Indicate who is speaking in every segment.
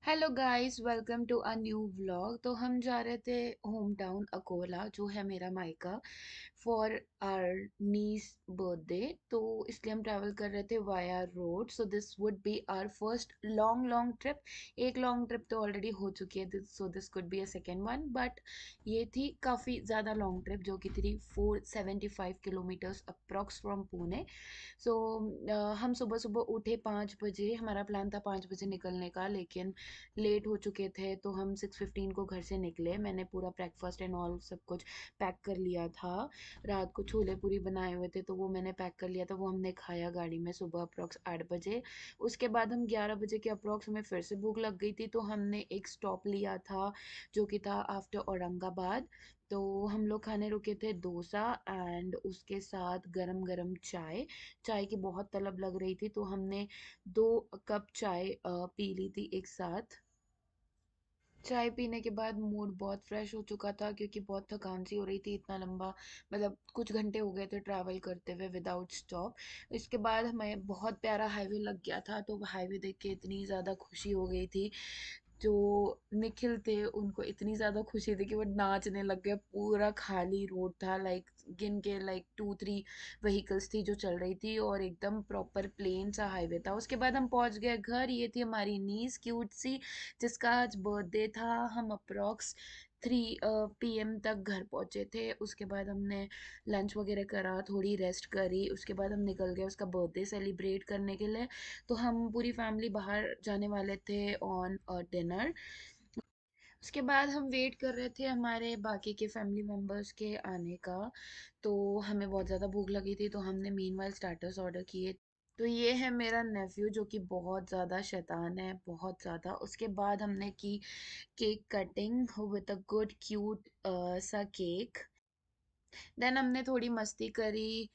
Speaker 1: Hello guys, welcome to a new vlog. तो हम जा रहे थे होम टाउन अकोला, जो है मेरा मायका, फॉर आवर नीस बर्थडे। तो इसलिए हम ट्रैवल कर रहे थे via road. So this would be our first long long trip. एक लॉन्ग ट्रिप तो ऑलरेडी हो चुकी है, so this could be a second one, but ये थी काफ़ी ज़्यादा लॉन्ग ट्रिप, जो कि थी 475 किलोमीटर्स अप्रॉक्स फ्रॉम पुणे। सो हम सुबह सुबह उठे 5 बजे। हमारा प्लान था 5 बजे निकलने का, लेकिन लेट हो चुके थे, तो हम 6:15 को घर से निकले। मैंने पूरा ब्रेकफास्ट एंड ऑल सब कुछ पैक कर लिया था। रात को छोले पूरी बनाए हुए थे, तो वो मैंने पैक कर लिया था, वो हमने खाया गाड़ी में सुबह अप्रॉक्स 8 बजे। उसके बाद हम 11 बजे के अप्रॉक्स, हमें फिर से भूख लग गई थी, तो हमने एक स्टॉप लिया था, जो कि था आफ्टर औरंगाबाद। तो हम लोग खाने रुके थे डोसा, एंड उसके साथ गरम गरम चाय। चाय की बहुत तलब लग रही थी, तो हमने 2 कप चाय पी ली थी एक साथ। चाय पीने के बाद मूड बहुत फ्रेश हो चुका था, क्योंकि बहुत थकान सी हो रही थी, इतना लंबा, मतलब कुछ घंटे हो गए थे ट्रैवल करते हुए विदाउट स्टॉप। इसके बाद हमें बहुत प्यारा हाईवे लग गया था, तो हाईवे देख के इतनी ज़्यादा खुशी हो गई थी। जो निखिल थे, उनको इतनी ज़्यादा खुशी थी कि वो नाचने लग गए। पूरा खाली रोड था, लाइक गिन के लाइक 2-3 व्हीकल्स थी जो चल रही थी, और एकदम प्रॉपर प्लेन सा हाईवे था। उसके बाद हम पहुंच गए घर। ये थी हमारी नीस क्यूट सी, जिसका आज बर्थडे था। हम अप्रॉक्स 3 PM तक घर पहुंचे थे। उसके बाद हमने लंच वगैरह करा, थोड़ी रेस्ट करी, उसके बाद हम निकल गए उसका बर्थडे सेलिब्रेट करने के लिए। तो हम पूरी फैमिली बाहर जाने वाले थे ऑन डिनर। उसके बाद हम वेट कर रहे थे हमारे बाकी के फैमिली मेम्बर्स के आने का। तो हमें बहुत ज़्यादा भूख लगी थी, तो हमने मीनवाइल स्टार्टर्स ऑर्डर किए। तो ये है मेरा नेफ्यू, जो कि बहुत ज़्यादा शैतान है, बहुत ज़्यादा। उसके बाद हमने की cake cutting with a good cute सा केक। देन हमने थोड़ी मस्ती करी।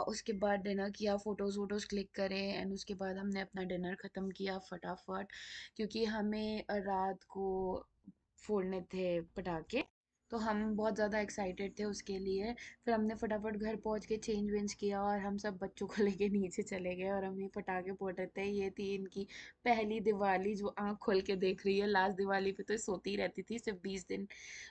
Speaker 1: उसके बाद डिनर किया, फ़ोटोज़ वोटोज़ क्लिक करे, एंड उसके बाद हमने अपना डिनर ख़त्म किया फटाफट, क्योंकि हमें रात को फोड़ने थे पटाखे। तो हम बहुत ज़्यादा एक्साइटेड थे उसके लिए। फिर हमने फटाफट घर पहुंच के चेंज वेंज किया, और हम सब बच्चों को लेके नीचे चले गए, और हम ये पटाखे फोड़ रहे थे। ये थी इनकी पहली दिवाली, जो आँख खोल के देख रही है। लास्ट दिवाली पे तो सोती रहती थी सिर्फ 20 दिन,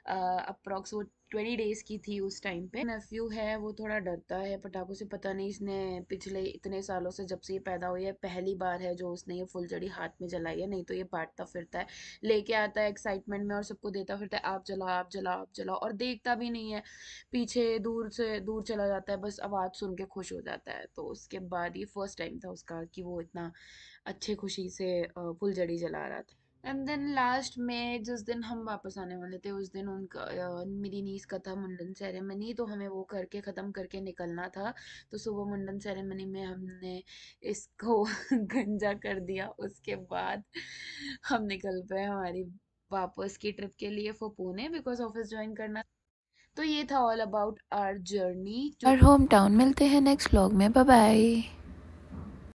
Speaker 1: अप्रॉक्स वो 20 डेज की थी उस टाइम पे। नेफ्यू है, वो थोड़ा डरता है पटाखों से। पता नहीं, इसने पिछले इतने सालों से, जब से ये पैदा हुई है, पहली बार है जो उसने ये फुलझड़ी हाथ में जलाई है। नहीं तो ये बांटता फिरता है, लेके आता है एक्साइटमेंट में, और सबको देता फिरता है, आप जलाओ आप जलाओ आप जलाओ, और देखता भी नहीं है पीछे, दूर से दूर चला जाता है, बस आवाज़ सुन के खुश हो जाता है। तो उसके बाद ये फर्स्ट टाइम था उसका कि वो इतना अच्छे खुशी से फुलझड़ी जला रहा था। एंड देन लास्ट में जिस दिन हम वापस आने वाले थे, उस दिन उनका मेरी नीस का था मुंडन सेरेमनी, तो हमें वो करके ख़त्म करके निकलना था। तो सुबह मुंडन सेरेमनी में हमने इसको गंजा कर दिया। उसके बाद हम निकल पे हमारी वापस की ट्रिप के लिए for Pune, because office join करना। तो ये था ऑल अबाउट आवर जर्नी।
Speaker 2: और होम टाउन। मिलते हैं नेक्स्ट व्लॉग में। Bye bye.